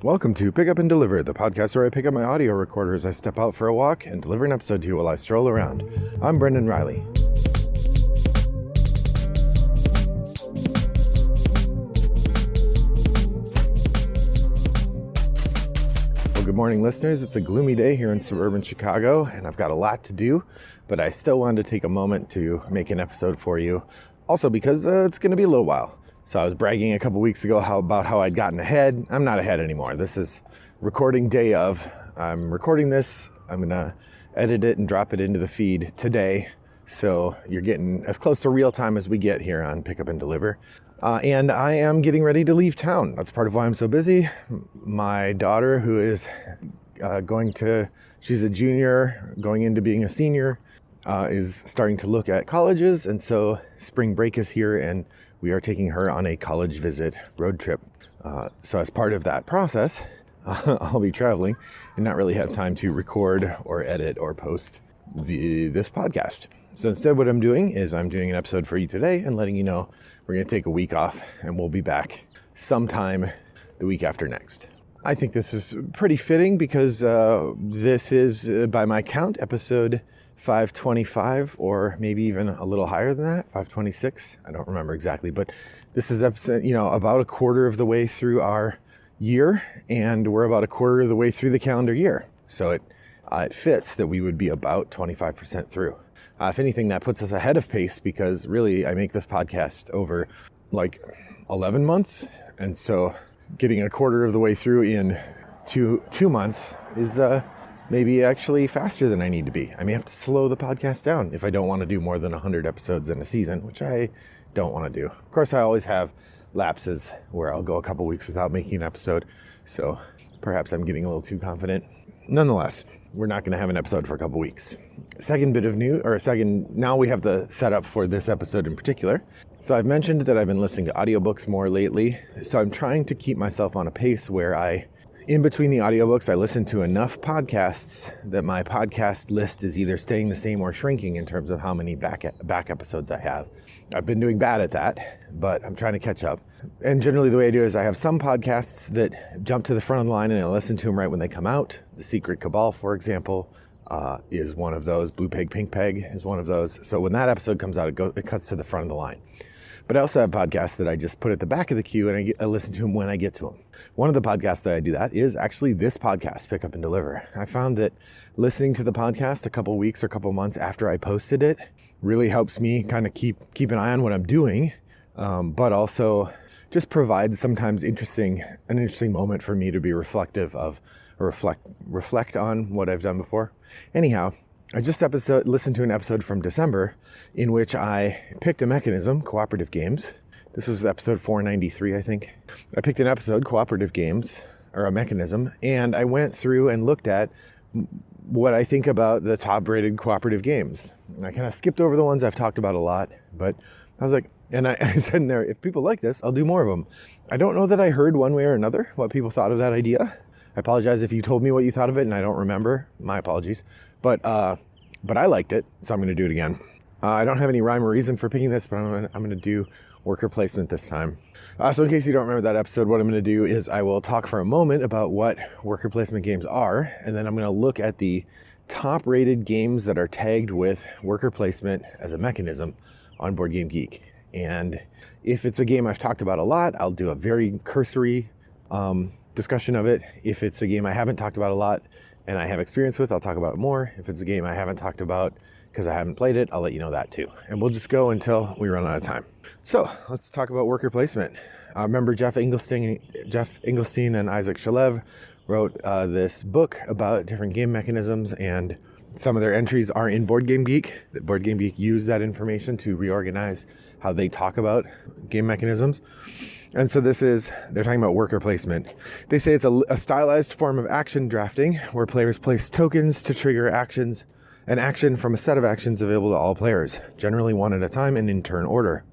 Welcome to Pick Up and Deliver, the podcast where I pick up my audio recorder as I step out for a walk and deliver an episode to you while I stroll around. I'm Brendan Riley. Well, good morning, listeners. It's a gloomy day here in suburban Chicago, and I've got a lot to do, but I still wanted to take a moment to make an episode for you. Also because it's going to be a little while. So I was bragging a couple weeks ago about how I'd gotten ahead. I'm not ahead anymore. This is recording day of. I'm recording this. I'm going to edit it and drop it into the feed today. So you're getting as close to real time as we get here on Pick Up and Deliver. And I am getting ready to leave town. That's part of why I'm so busy. My daughter, who is she's a junior, going into being a senior, is starting to look at colleges. And so spring break is here and we are taking her on a college visit road trip. So as part of that process, I'll be traveling and not really have time to record or edit or post this podcast. So instead what I'm doing is I'm doing an episode for you today and letting you know we're going to take a week off and we'll be back sometime the week after next. I think this is pretty fitting because this is, by my count, episode 525, or maybe even a little higher than that, 526. I don't remember exactly, but this is episode, about a quarter of the way through our year, and we're about a quarter of the way through the calendar year. So it fits that we would be about 25% through. If anything, that puts us ahead of pace because really I make this podcast over like 11 months. And so getting a quarter of the way through in two months is maybe actually faster than I need to be. I may have to slow the podcast down if I don't want to do more than 100 episodes in a season, which I don't want to do. Of course, I always have lapses where I'll go a couple weeks without making an episode. So perhaps I'm getting a little too confident. Nonetheless, we're not going to have an episode for a couple weeks. Now we have the setup for this episode in particular. So I've mentioned that I've been listening to audiobooks more lately. So I'm trying to keep myself on a pace where in between the audiobooks, I listen to enough podcasts that my podcast list is either staying the same or shrinking in terms of how many back episodes I have. I've been doing bad at that, but I'm trying to catch up. And generally the way I do it is I have some podcasts that jump to the front of the line and I listen to them right when they come out. The Secret Cabal, for example, is one of those. Blue Peg, Pink Peg is one of those. So when that episode comes out, it cuts to the front of the line. But I also have podcasts that I just put at the back of the queue and I listen to them when I get to them. One of the podcasts that I do that is actually this podcast, Pick Up and Deliver. I found that listening to the podcast a couple weeks or a couple months after I posted it really helps me kind of keep an eye on what I'm doing, but also just provides sometimes an interesting moment for me to be reflective of, or reflect on what I've done before. Anyhow, I just listened to an episode from December in which I picked a mechanism, cooperative games. This was episode 493, I think. I picked an episode, cooperative games, or a mechanism, and I went through and looked at what I think about the top-rated cooperative games. And I kind of skipped over the ones I've talked about a lot, but I was like, and I said in there, if people like this, I'll do more of them. I don't know that I heard one way or another what people thought of that idea. I apologize if you told me what you thought of it and I don't remember. My apologies. But I liked it, so I'm going to do it again. I don't have any rhyme or reason for picking this, but I'm going to do worker placement this time. So in case you don't remember that episode, what I'm going to do is I will talk for a moment about what worker placement games are, and then I'm going to look at the top-rated games that are tagged with worker placement as a mechanism on Board Game Geek. And if it's a game I've talked about a lot, I'll do a very cursory discussion of it. If it's a game I haven't talked about a lot and I have experience with, I'll talk about it more. If it's a game I haven't talked about because I haven't played it, I'll let you know that too. And we'll just go until we run out of time. So let's talk about worker placement. Remember Jeff Engelstein and Isaac Shalev wrote this book about different game mechanisms, and some of their entries are in Board Game Geek. Board Game Geek used that information to reorganize how they talk about game mechanisms. And so they're talking about worker placement. They say it's a stylized form of action drafting where players place tokens to trigger an action from a set of actions available to all players, generally one at a time and in turn order.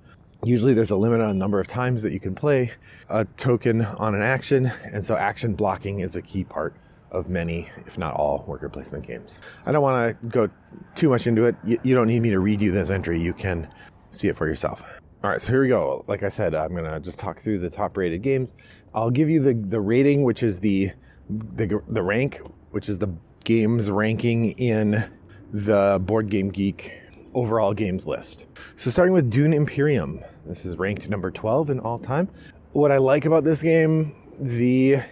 Usually there's a limit on the number of times that you can play a token on an action, and so action blocking is a key part of many, if not all, worker placement games. I don't want to go too much into it. You don't need me to read you this entry. You can see it for yourself. All right, so here we go. Like I said, I'm going to just talk through the top rated games. I'll give you the rating, which is the rank, which is the games ranking in the Board Game Geek overall games list. So starting with Dune Imperium. This is ranked number 12 in all time. What I like about this game, the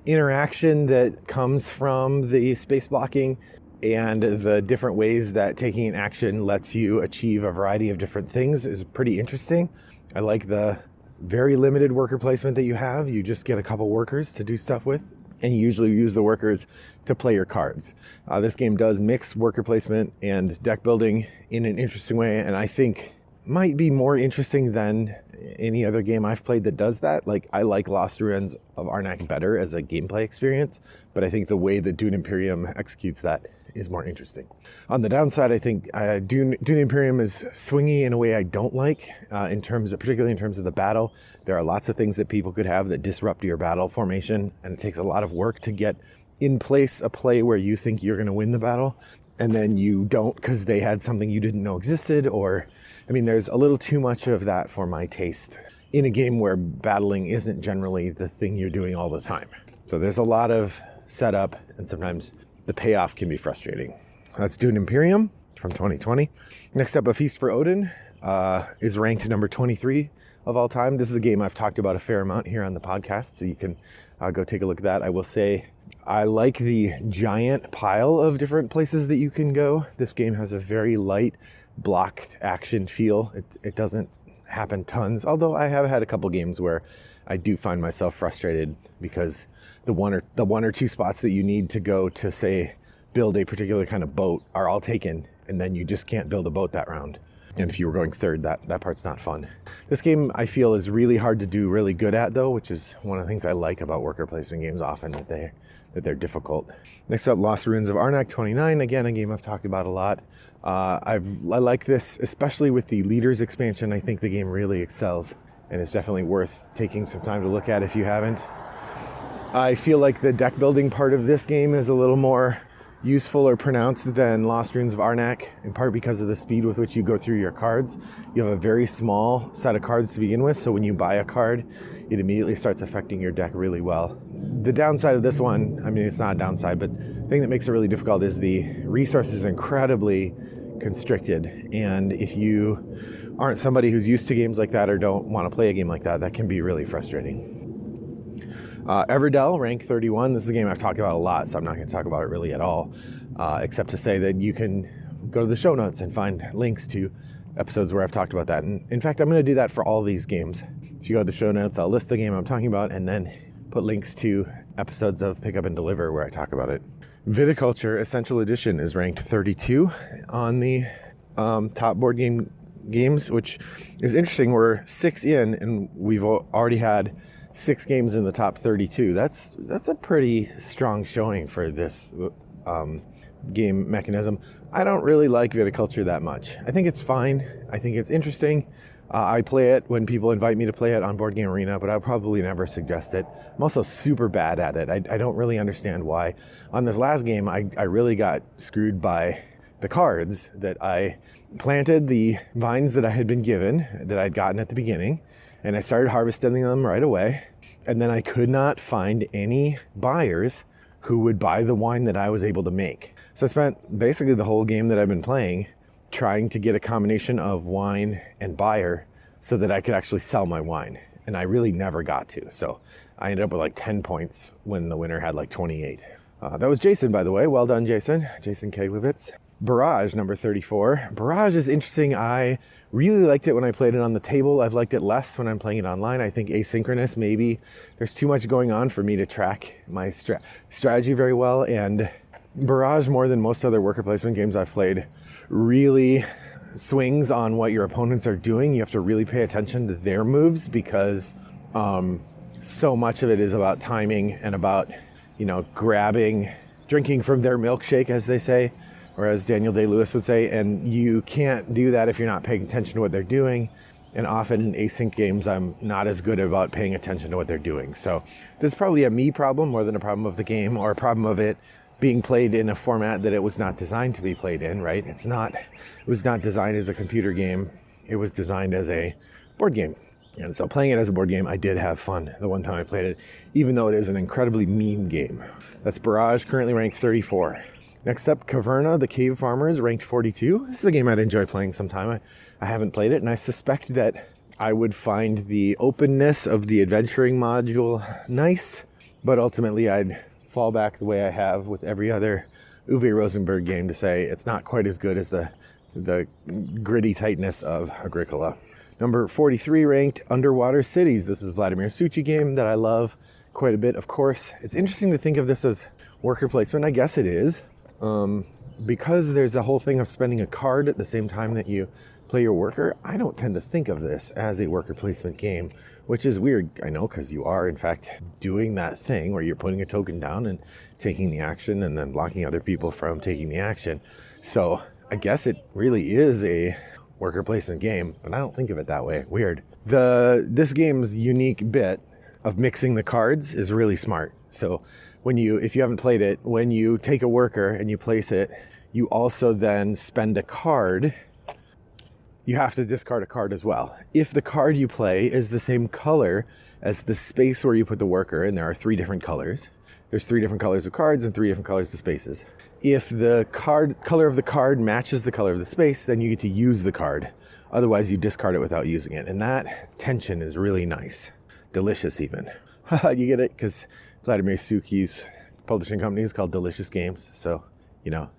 interaction that comes from the space blocking and the different ways that taking an action lets you achieve a variety of different things is pretty interesting. I like the very limited worker placement that you have. You just get a couple workers to do stuff with, and you usually use the workers to play your cards. This game does mix worker placement and deck building in an interesting way, and I think might be more interesting than any other game I've played that does that. Like, I like Lost Ruins of Arnak better as a gameplay experience, but I think the way that Dune Imperium executes that is more interesting. On the downside, I think Dune Imperium is swingy in a way I don't like, particularly in terms of the battle. There are lots of things that people could have that disrupt your battle formation, and it takes a lot of work to get in place a play where you think you're going to win the battle, and then you don't because they had something you didn't know existed, there's a little too much of that for my taste in a game where battling isn't generally the thing you're doing all the time. So there's a lot of setup, and sometimes the payoff can be frustrating. That's Dune Imperium from 2020. Next up, A Feast for Odin is ranked number 23 of all time. This is a game I've talked about a fair amount here on the podcast, so you can go take a look at that. I will say I like the giant pile of different places that you can go. This game has a very light blocked action feel. It doesn't happen tons, although I have had a couple games where I do find myself frustrated because the one or two spots that you need to go to, say, build a particular kind of boat are all taken, and then you just can't build a boat that round. And if you were going third, that part's not fun. This game, I feel, is really hard to do really good at, though, which is one of the things I like about worker placement games often, that they're difficult. Next up, Lost Ruins of Arnak 29. Again, a game I've talked about a lot. I like this, especially with the Leaders expansion. I think the game really excels, and it's definitely worth taking some time to look at if you haven't. I feel like the deck building part of this game is a little more useful or pronounced than Lost Ruins of Arnak, in part because of the speed with which you go through your cards. You have a very small set of cards to begin with, so when you buy a card, it immediately starts affecting your deck really well. The downside of this one, it's not a downside, but the thing that makes it really difficult is the resource is incredibly constricted, and if you aren't somebody who's used to games like that or don't want to play a game like that, that can be really frustrating. Everdell, rank 31. This is a game I've talked about a lot, so I'm not going to talk about it really at all, except to say that you can go to the show notes and find links to episodes where I've talked about that. And in fact, I'm going to do that for all these games. If you go to the show notes, I'll list the game I'm talking about and then put links to episodes of Pick Up and Deliver where I talk about it. Viticulture Essential Edition is ranked 32 on the top board games, which is interesting. We're 6 in, and we've already had 6 games in the top 32. That's a pretty strong showing for this game mechanism. I don't really like Viticulture that much. I think it's fine. I think it's interesting. I play it when people invite me to play it on Board Game Arena, but I'll probably never suggest it. I'm also super bad at it. I don't really understand why. On this last game, I really got screwed by the cards that I planted the vines that I had been given, that I'd gotten at the beginning, and I started harvesting them right away. And then I could not find any buyers who would buy the wine that I was able to make. So I spent basically the whole game that I've been playing trying to get a combination of wine and buyer so that I could actually sell my wine. And I really never got to. So I ended up with like 10 points when the winner had like 28. That was Jason, by the way. Well done, Jason. Jason Keglevitz. Barrage, number 34. Barrage is interesting. I really liked it when I played it on the table. I've liked it less when I'm playing it online. I think asynchronous, maybe there's too much going on for me to track my strategy very well. And Barrage, more than most other worker placement games I've played, really swings on what your opponents are doing. You have to really pay attention to their moves because so much of it is about timing and about, drinking from their milkshake, as they say, or as Daniel Day-Lewis would say, and you can't do that if you're not paying attention to what they're doing. And often in async games, I'm not as good about paying attention to what they're doing. So this is probably a me problem more than a problem of the game, or a problem of it being played in a format that it was not designed to be played in, right? It was not designed as a computer game. It was designed as a board game. And so playing it as a board game, I did have fun the one time I played it, even though it is an incredibly mean game. That's Barrage, currently ranked 34. Next up, Caverna, the Cave Farmers, ranked 42. This is a game I'd enjoy playing sometime. I haven't played it, and I suspect that I would find the openness of the adventuring module nice, but ultimately I'd fall back the way I have with every other Uwe Rosenberg game to say it's not quite as good as the gritty tightness of Agricola. Number 43 ranked, Underwater Cities. This is Vladimir Suchy game that I love quite a bit, of course. It's interesting to think of this as worker placement. I guess it is. Because there's a whole thing of spending a card at the same time that you play your worker, I don't tend to think of this as a worker placement game, which is weird, I know, because you are, in fact, doing that thing where you're putting a token down and taking the action and then blocking other people from taking the action. So I guess it really is a worker placement game, but I don't think of it that way. Weird. This game's unique bit of mixing the cards is really smart. So if you haven't played it, when you take a worker and you place it, you also then spend a card. You have to discard a card as well. If the card you play is the same color as the space where you put the worker, and there are 3 different colors. There's 3 different colors of cards and 3 different colors of spaces. If the color of the card matches the color of the space, then you get to use the card. Otherwise, you discard it without using it. And that tension is really nice. Delicious, even. You get it? Because Vladimir Suchy's publishing company is called Delicious Games. So,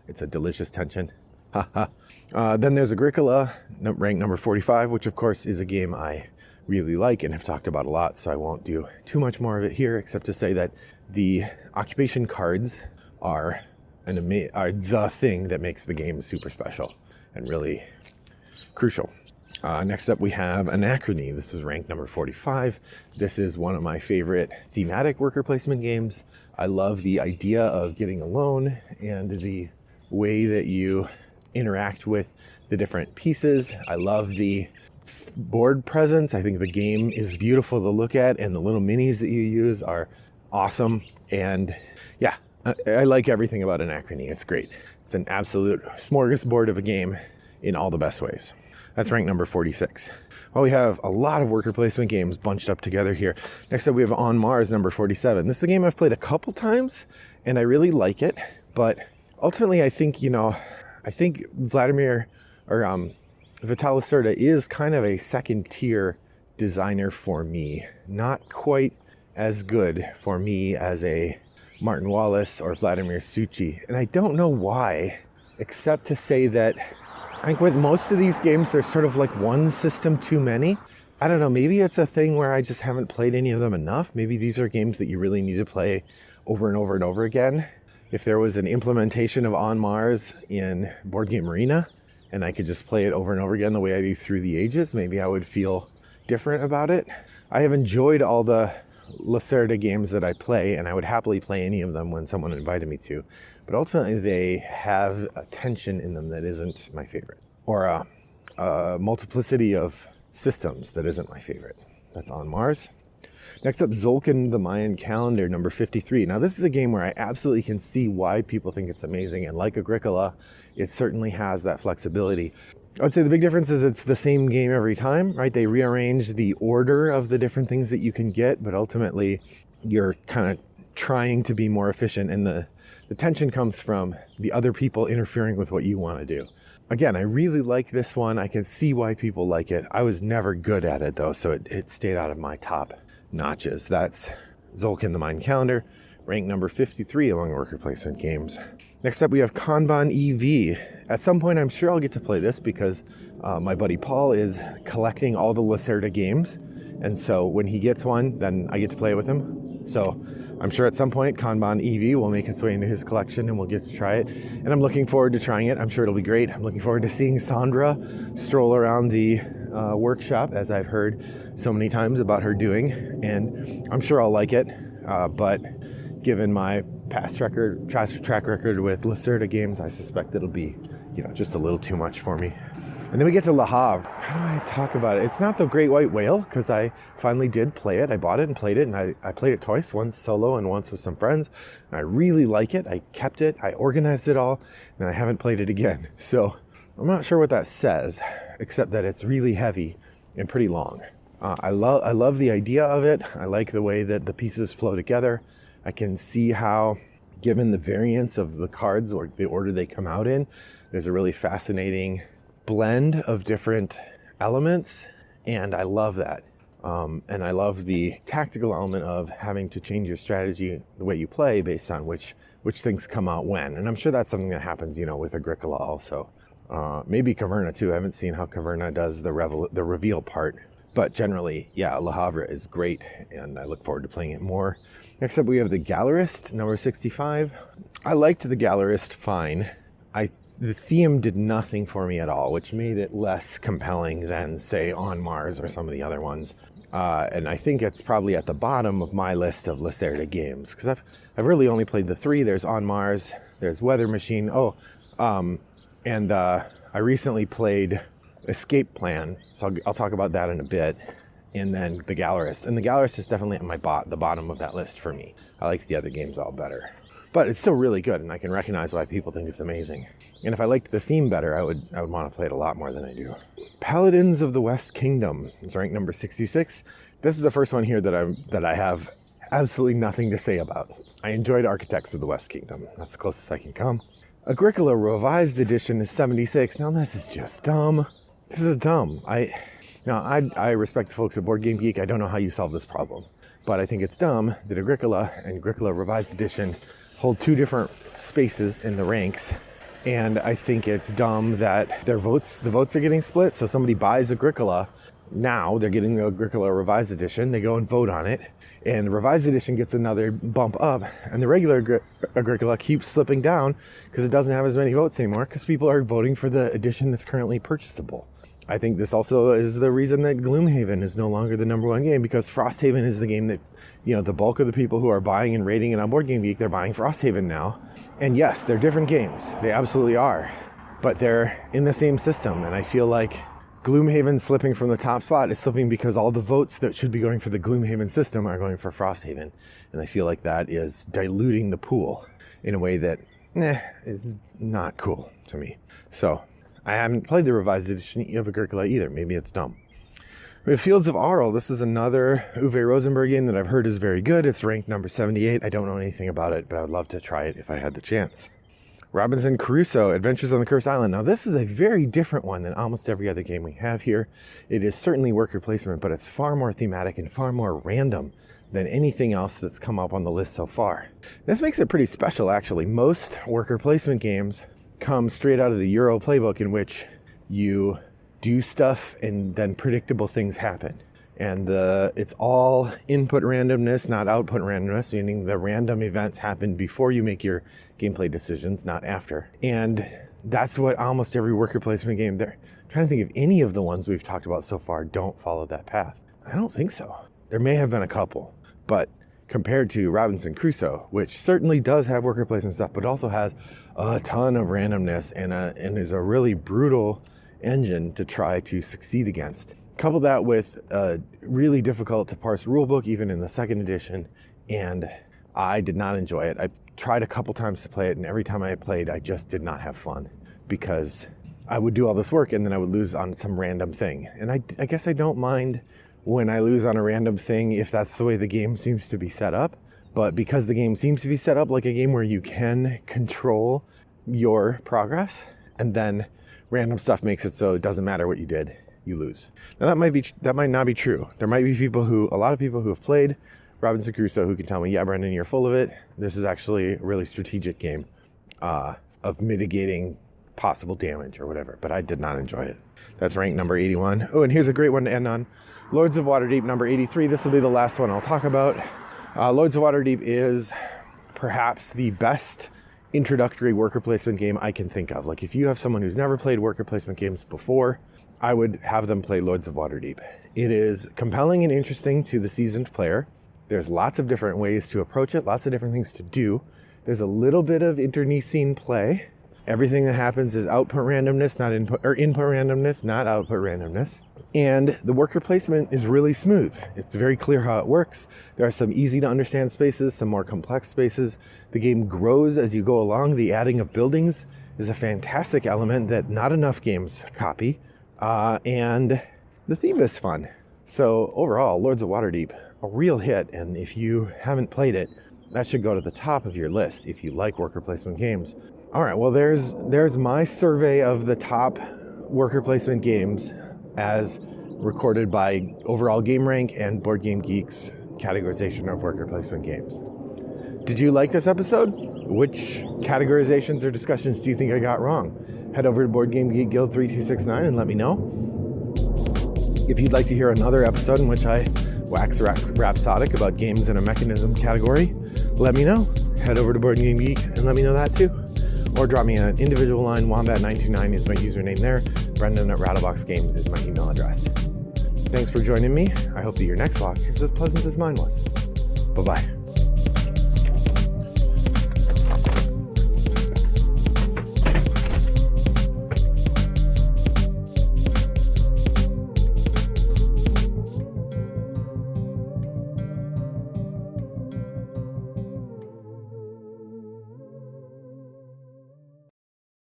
it's a delicious tension. Then there's Agricola, ranked number 45, which, of course, is a game I really like and have talked about a lot. So I won't do too much more of it here, except to say that the occupation cards are the thing that makes the game super special and really crucial. Next up, we have Anachrony. This is ranked number 45. This is one of my favorite thematic worker placement games. I love the idea of getting alone and the way that you interact with the different pieces. I love the board presence. I think the game is beautiful to look at, and the little minis that you use are awesome. And yeah, I like everything about Anachrony. It's great. It's an absolute smorgasbord of a game in all the best ways. That's ranked number 46. Well, we have a lot of worker placement games bunched up together here. Next up, we have On Mars, number 47. This is a game I've played a couple times, and I really like it. But ultimately, I think Vladimir or Vitalis Serda is kind of a second-tier designer for me. Not quite as good for me as a Martin Wallace or Vladimir Suchy. And I don't know why, except to say that I think with most of these games, there's sort of like one system too many. I don't know, maybe it's a thing where I just haven't played any of them enough. Maybe these are games that you really need to play over and over and over again. If there was an implementation of On Mars in Board Game Arena, and I could just play it over and over again the way I do Through the Ages, maybe I would feel different about it. I have enjoyed all the Lacerda games that I play, and I would happily play any of them when someone invited me to. But ultimately, they have a tension in them that isn't my favorite, or a multiplicity of systems that isn't my favorite. That's On Mars. Next up, Zolkin, the Mayan Calendar, number 53. Now, this is a game where I absolutely can see why people think it's amazing, and like Agricola, it certainly has that flexibility. I would say the big difference is it's the same game every time, right? They rearrange the order of the different things that you can get, but ultimately you're kind of trying to be more efficient, and the tension comes from the other people interfering with what you want to do. Again, I really like this one. I can see why people like it. I was never good at it, though, so it stayed out of my top notches. That's Zolkin, the Mayan Calendar, ranked number 53 among worker placement games. Next up, we have Kanban EV. At some point, I'm sure I'll get to play this because my buddy Paul is collecting all the Lacerda games. And so when he gets one, then I get to play it with him. So I'm sure at some point, Kanban EV will make its way into his collection and we'll get to try it. And I'm looking forward to trying it. I'm sure it'll be great. I'm looking forward to seeing Sandra stroll around the workshop, as I've heard so many times about her doing. And I'm sure I'll like it. But given my past track record with Lacerda games, I suspect it'll be, just a little too much for me. And then we get to Le Havre. How do I talk about it? It's not the Great White Whale, because I finally did play it. I bought it and played it, and I played it twice, once solo and once with some friends. And I really like it. I kept it. I organized it all, and I haven't played it again. So I'm not sure what that says, except that it's really heavy and pretty long. I love the idea of it. I like the way that the pieces flow together. I can see how, given the variance of the cards or the order they come out in, there's a really fascinating blend of different elements, and I love that. And I love the tactical element of having to change your strategy, the way you play, based on which things come out when. And I'm sure that's something that happens, with Agricola also. Maybe Caverna too. I haven't seen how Caverna does the reveal part. But generally, yeah, Le Havre is great, and I look forward to playing it more. Next up, we have the Gallerist, number 65. I liked the Gallerist fine. The theme did nothing for me at all, which made it less compelling than, say, On Mars or some of the other ones. And I think it's probably at the bottom of my list of Lacerda games, because I've really only played the 3. There's On Mars, there's Weather Machine. And I recently played Escape Plan, so I'll talk about that in a bit, and then the Gallerist. And the Gallerist is definitely at the bottom of that list for me. I like the other games all better. But it's still really good, and I can recognize why people think it's amazing. And if I liked the theme better, I would want to play it a lot more than I do. Paladins of the West Kingdom is ranked number 66. This is the first one here that I have absolutely nothing to say about. I enjoyed Architects of the West Kingdom. That's the closest I can come. Agricola Revised Edition is 76. Now this is just dumb. This is dumb. I respect the folks at Board Game Geek. I don't know how you solve this problem, but I think it's dumb that Agricola and Agricola Revised Edition hold 2 different spaces in the ranks, and I think it's dumb that the votes are getting split. So somebody buys Agricola, now they're getting the Agricola Revised Edition, they go and vote on it, and the Revised Edition gets another bump up, and the regular Agricola keeps slipping down because it doesn't have as many votes anymore, because people are voting for the edition that's currently purchasable. I think this also is the reason that Gloomhaven is no longer the number 1 game, because Frosthaven is the game that, the bulk of the people who are buying and rating it on Board Game Geek, they're buying Frosthaven now. And yes, they're different games. They absolutely are. But they're in the same system. And I feel like Gloomhaven slipping from the top spot is slipping because all the votes that should be going for the Gloomhaven system are going for Frosthaven. And I feel like that is diluting the pool in a way that is not cool to me. So I haven't played the Revised Edition of Agricola either. Maybe it's dumb. We have Fields of Arle. This is another Uwe Rosenberg game that I've heard is very good. It's ranked number 78. I don't know anything about it, but I would love to try it if I had the chance. Robinson Crusoe, Adventures on the Cursed Island. Now, this is a very different one than almost every other game we have here. It is certainly worker placement, but it's far more thematic and far more random than anything else that's come up on the list so far. This makes it pretty special, actually. Most worker placement games come straight out of the Euro playbook, in which you do stuff and then predictable things happen. And it's all input randomness, not output randomness, meaning the random events happen before you make your gameplay decisions, not after. And that's what almost every worker placement game there. I'm trying to think if any of the ones we've talked about so far don't follow that path. I don't think so. There may have been a couple, but compared to Robinson Crusoe, which certainly does have worker placement stuff, but also has a ton of randomness and is a really brutal engine to try to succeed against. Couple that with a really difficult to parse rulebook, even in the 2nd edition, and I did not enjoy it. I tried a couple times to play it, and every time I played, I just did not have fun, because I would do all this work and then I would lose on some random thing. And I guess I don't mind when I lose on a random thing if that's the way the game seems to be set up. But because the game seems to be set up like a game where you can control your progress, and then random stuff makes it so it doesn't matter what you did, you lose. Now that might not be true. There might be a lot of people who have played Robinson Crusoe who can tell me, yeah, Brendan, you're full of it. This is actually a really strategic game of mitigating possible damage or whatever, but I did not enjoy it. That's ranked number 81. Oh, and here's a great one to end on. Lords of Waterdeep, number 83. This will be the last one I'll talk about. Lords of Waterdeep is perhaps the best introductory worker placement game I can think of. Like, if you have someone who's never played worker placement games before, I would have them play Lords of Waterdeep. It is compelling and interesting to the seasoned player. There's lots of different ways to approach it, lots of different things to do. There's a little bit of internecine play. Everything that happens is output randomness, not input, or input randomness, not output randomness. And the worker placement is really smooth. It's very clear how it works. There are some easy to understand spaces, some more complex spaces. The game grows as you go along. The adding of buildings is a fantastic element that not enough games copy. And the theme is fun. So overall, Lords of Waterdeep, a real hit, and if you haven't played it, that should go to the top of your list if you like worker placement games. All right, well, there's my survey of the top worker placement games as recorded by Overall Game Rank and Board Game Geek's categorization of worker placement games. Did you like this episode? Which categorizations or discussions do you think I got wrong? Head over to Board Game Geek Guild 3269 and let me know. If you'd like to hear another episode in which I wax rhapsodic about games in a mechanism category, let me know. Head over to Board Game Geek and let me know that too. Or drop me an individual line. Wombat929 is my username there. Brendan at Rattlebox Games is my email address. Thanks for joining me. I hope that your next walk is as pleasant as mine was. Bye-bye.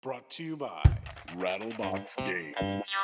Brought to you by Rattlebox Games.